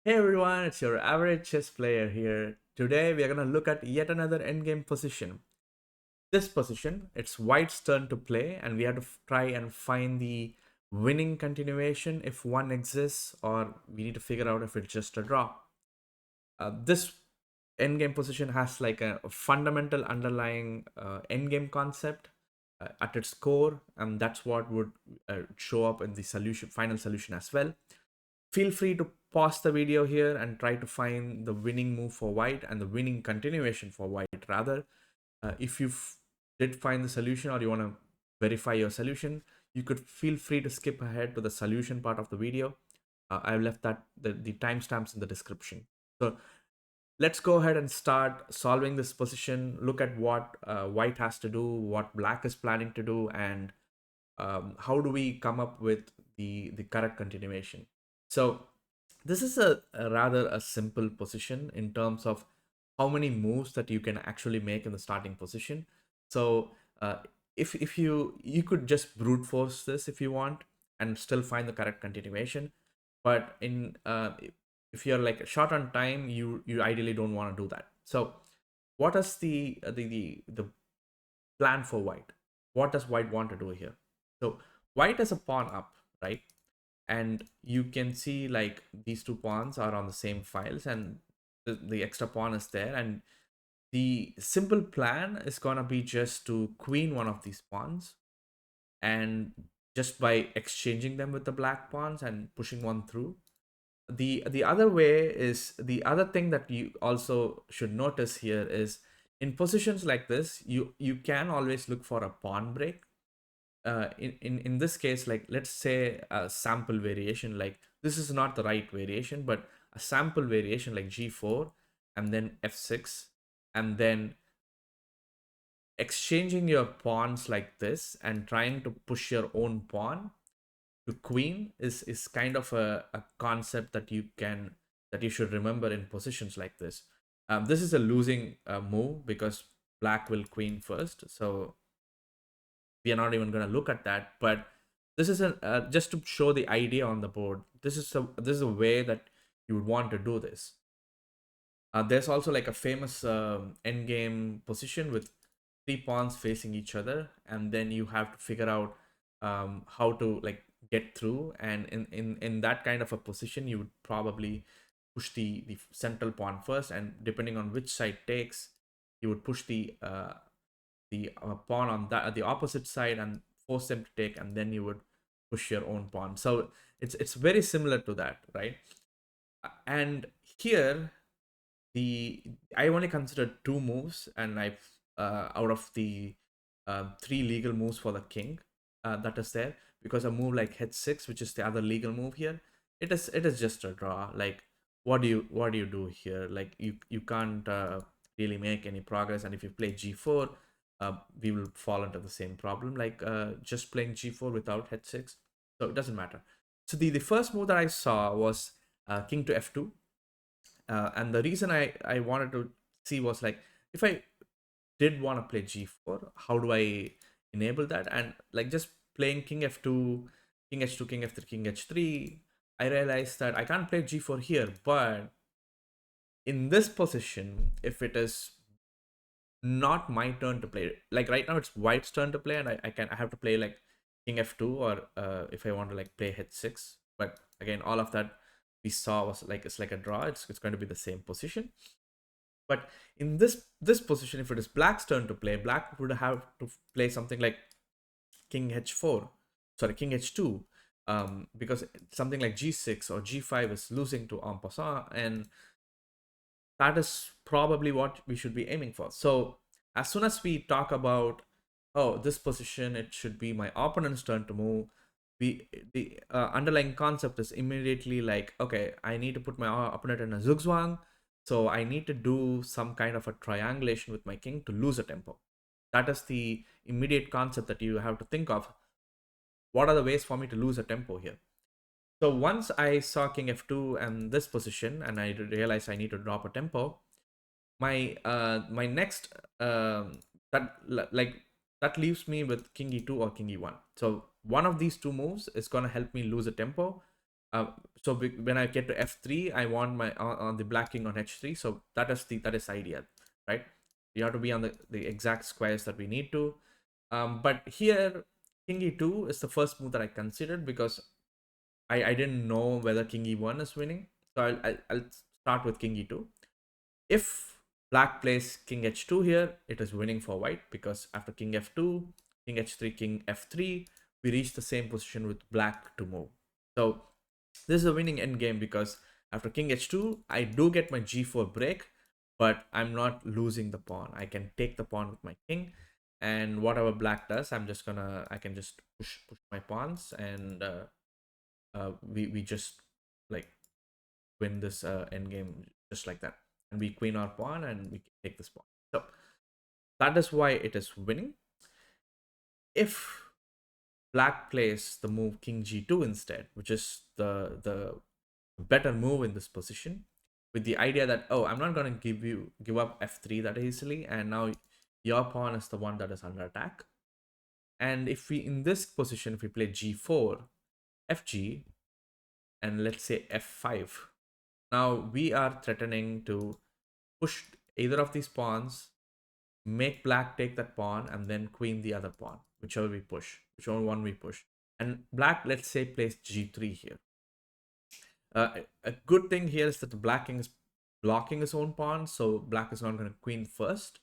Hey everyone, it's your average chess player here. Today we are going to look at yet another endgame position. This position, it's white's turn to play, and we have to try and find the winning continuation if one exists, or we need to figure out if it's just a draw. This endgame position has like a fundamental underlying endgame concept at its core, and that's what would show up in the final solution as well. Feel free to pause the video here and try to find the winning move for white and the winning continuation for white rather. If you did find the solution or you want to verify your solution, you could feel free to skip ahead to the solution part of the video. I've left the timestamps in the description. So let's go ahead and start solving this position. Look at what white has to do, what black is planning to do, and how do we come up with the correct continuation. So this is a rather a simple position in terms of how many moves that you can actually make in the starting position. So uh, if you could just brute force this if you want and still find the correct continuation, but in if you're like short on time, you ideally don't want to do that. So what is the plan for white? What does white want to do here? So white has a pawn up, right? And you can see like these two pawns are on the same files, and the extra pawn is there, and the simple plan is gonna be just to queen one of these pawns, and just by exchanging them with the black pawns and pushing one through. The other way is, the other thing that you also should notice here is, in positions like this, you can always look for a pawn break. In this case, like let's say a sample variation, like this is not the right variation, but a sample variation like g4 and then f6, and then exchanging your pawns like this and trying to push your own pawn to queen is kind of a concept that you should remember in positions like this. This is a losing move because black will queen first, so we are not even going to look at that. But this is just to show the idea on the board. This is a way that you would want to do this. There's also like a famous endgame position with three pawns facing each other, and then you have to figure out how to like get through. And in that kind of a position, you would probably push the central pawn first, and depending on which side takes, you would push the pawn on the opposite side and force them to take, and then you would push your own pawn. So it's very similar to that, right? And here, the I only considered two moves, and I've out of the three legal moves for the king that is there, because a move like h6, which is the other legal move here, it is just a draw. Like what do you do here? Like you can't really make any progress, and if you play g4, we will fall into the same problem, like just playing g4 without h6. So it doesn't matter. So the first move that I saw was king to f2. And the reason I wanted to see was like, if I did want to play g4, how do I enable that? And like just playing king f2, king h2, king f3, king h3, I realized that I can't play g4 here. But in this position, if it is not my turn to play, like right now it's white's turn to play, and I have to play like king f2, or if I want to like play h6. But again, all of that we saw was like, it's like a draw. It's going to be the same position. But in this position, if it is black's turn to play, black would have to play something like king h4, sorry, king h2, because something like g6 or g5 is losing to en passant, and that is probably what we should be aiming for. So as soon as we talk about, oh, this position, it should be my opponent's turn to move, the underlying concept is immediately like, okay, I need to put my opponent in a zugzwang, so I need to do some kind of a triangulation with my king to lose a tempo. That is the immediate concept that you have to think of. What are the ways for me to lose a tempo here? So once I saw king f2 and this position, and I realized I need to drop a tempo, my next that like that leaves me with king e2 or king e1. So one of these two moves is going to help me lose a tempo. uh, when I get to f3, I want my on the black king on h3. So that is ideal, right? You have to be on the exact squares that we need to. But here king e2 is the first move that I considered because I didn't know whether king e1 is winning. So I'll start with king e2. If black plays king h2 here, it is winning for white because after king f2, king h3, king f3, we reach the same position with black to move. So this is a winning endgame because after king h2, I do get my g4 break, but I'm not losing the pawn. I can take the pawn with my king, and whatever black does, I can just push my pawns, and we just like win this endgame just like that, and we queen our pawn and we take this pawn. So that is why it is winning. If black plays the move king g2 instead, which is the better move in this position, with the idea that, oh, I'm not going to give up f3 that easily, and now your pawn is the one that is under attack. And if we in this position, if we play g4, fg, and let's say f5, now we are threatening to push either of these pawns, make black take that pawn, and then queen the other pawn, whichever one we push. And black, let's say, plays g3 here. A good thing here is that the black king is blocking his own pawn, so black is not going to queen first,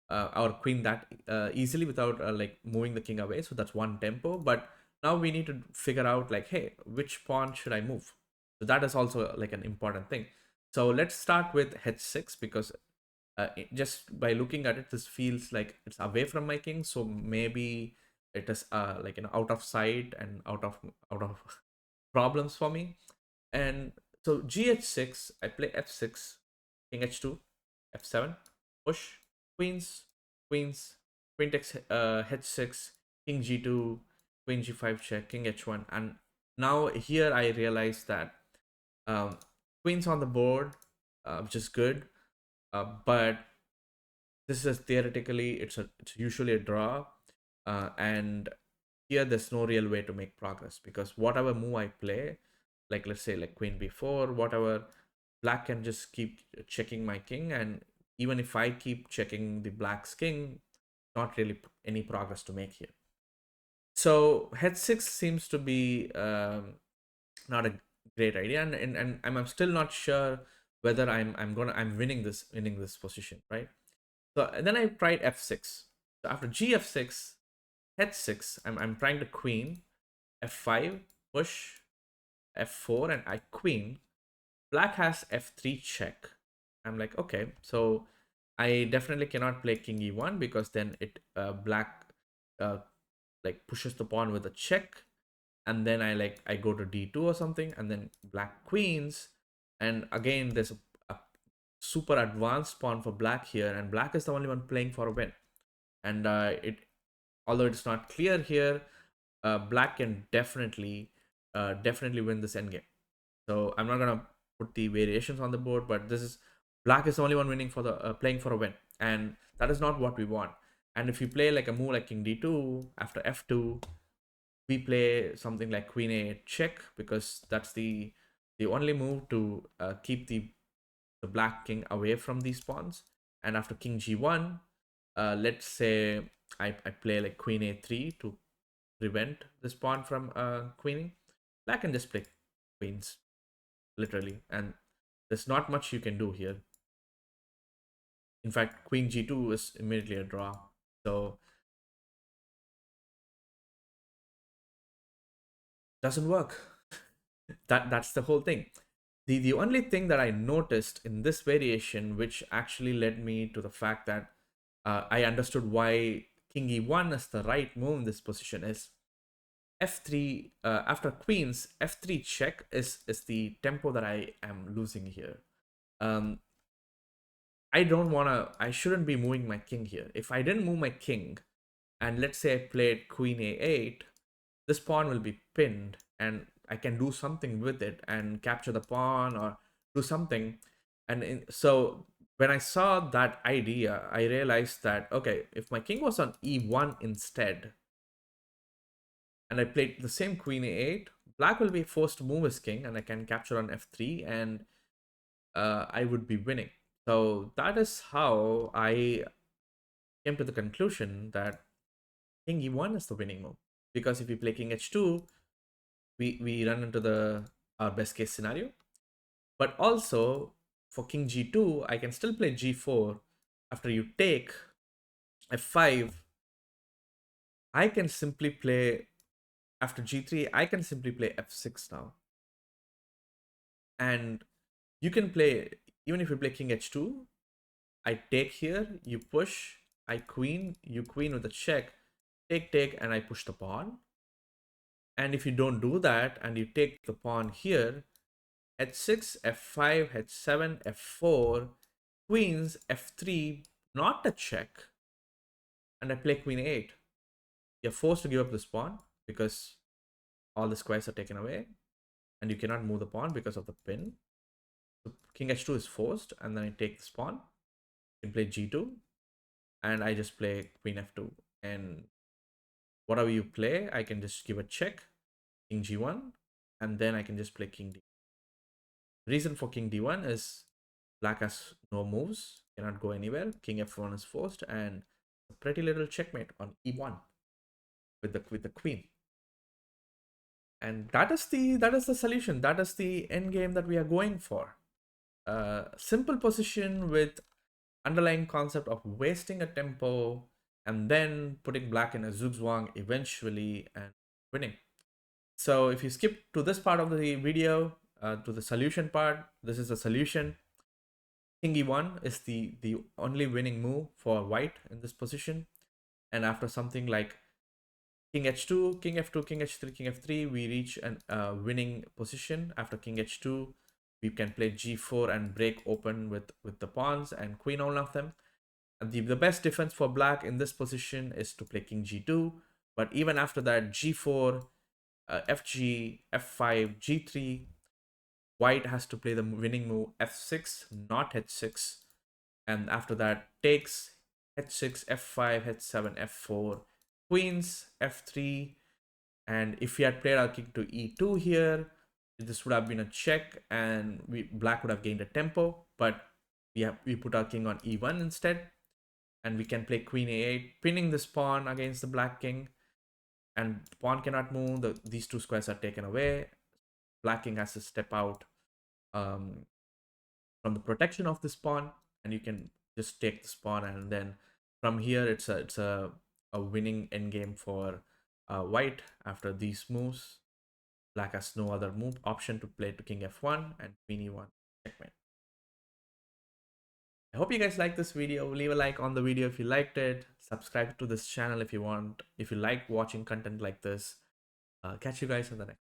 or queen that easily without like moving the king away. So that's one tempo. But now we need to figure out like, hey, which pawn should I move? So that is also like an important thing. So let's start with h6 because just by looking at it, this feels like it's away from my king. So maybe it is like out of sight and out of problems for me. And so gh6, I play f6, king h2, f7, push, queens, queens, queen takes h6, king g2, queen g5 check, king h1. And now here I realize that um, queen's on the board, which is good, but this is theoretically it's usually a draw, and here there's no real way to make progress because whatever move I play, like let's say like queen b4, whatever, black can just keep checking my king, and even if I keep checking the black's king, not really any progress to make here. So h6 seems to be not a great idea, and I'm still not sure whether I'm winning this position, right? So and then I tried f6. So after gf6, h6, I'm trying to queen, f5, push, f4, and I queen. Black has f3 check. I'm like, okay, so I definitely cannot play king e1 because then it black uh, like pushes the pawn with a check, and then I go to d2 or something, and then black queens, and again there's a super advanced pawn for black here, and black is the only one playing for a win. And it although it's not clear here, black can definitely win this endgame. So I'm not gonna put the variations on the board, but this is black is the only one winning for the playing for a win, and that is not what we want. And if you play like a move like king d2 after f2, we play something like queen a check because that's the only move to keep the black king away from these pawns. And after king g1, let's say I play like queen a3 to prevent this pawn from queening. Black can just play queens literally, and there's not much you can do here. In fact, queen g2 is immediately a draw. So doesn't work. That's the whole thing. The only thing that I noticed in this variation, which actually led me to the fact that I understood why king e1 is the right move in this position, is f3 after queens, f3 check is the tempo that I am losing here. um I shouldn't be moving my king here. If I didn't move my king, and let's say I played queen a8, this pawn will be pinned, and I can do something with it and capture the pawn or do something. So when I saw that idea, I realized that, okay, if my king was on e1 instead, and I played the same queen a8, black will be forced to move his king, and I can capture on f3, and I would be winning. So that is how I came to the conclusion that king e1 is the winning move. Because if we play king h2, we run into the our best case scenario. But also for king g2, I can still play g4. After you take f5, I can simply play, after g3, I can simply play f6 now. And you can play, even if you play king h2, I take here, you push, I queen, you queen with a check, take, and I push the pawn. And if you don't do that and you take the pawn here, h6, f5, h7, f4, queens, f3, not a check, and I play queen 8. You're forced to give up this pawn because all the squares are taken away, and you cannot move the pawn because of the pin. So king h2 is forced, and then I take this pawn. You can play g2, and I just play queen f2. And whatever you play, I can just give a check, king g1, and then I can just play king d. Reason for king d1 is black has no moves, cannot go anywhere. King f1 is forced, and a pretty little checkmate on e1 with the queen. And that is the solution. That is the end game that we are going for. Simple position with underlying concept of wasting a tempo and then putting black in a zugzwang eventually and winning. So if you skip to this part of the video, to the solution part, this is the solution. King e1 is the only winning move for white in this position. And after something like king h2, king f2, king h3, king f3, we reach an winning position. After king h2, we can play g4 and break open with the pawns and queen all of them. And the best defense for black in this position is to play king g2. But even after that, g4, fg, f5, g3, white has to play the winning move f6, not h6. And after that, takes h6, f5, h7, f4, queens, f3. And if we had played our king to e2 here, this would have been a check, and black would have gained a tempo. But we put our king on e1 instead, and we can play queen a8, pinning this pawn against the black king. And the pawn cannot move. These two squares are taken away. Black king has to step out from the protection of this pawn, and you can just take this pawn, and then from here it's a winning endgame for white. After these moves, black has no other move option to play to king f1 and queen e1, checkmate. I hope you guys like this video. Leave a like on the video if you liked it. Subscribe to this channel if you want. If you like watching content like this, catch you guys in the next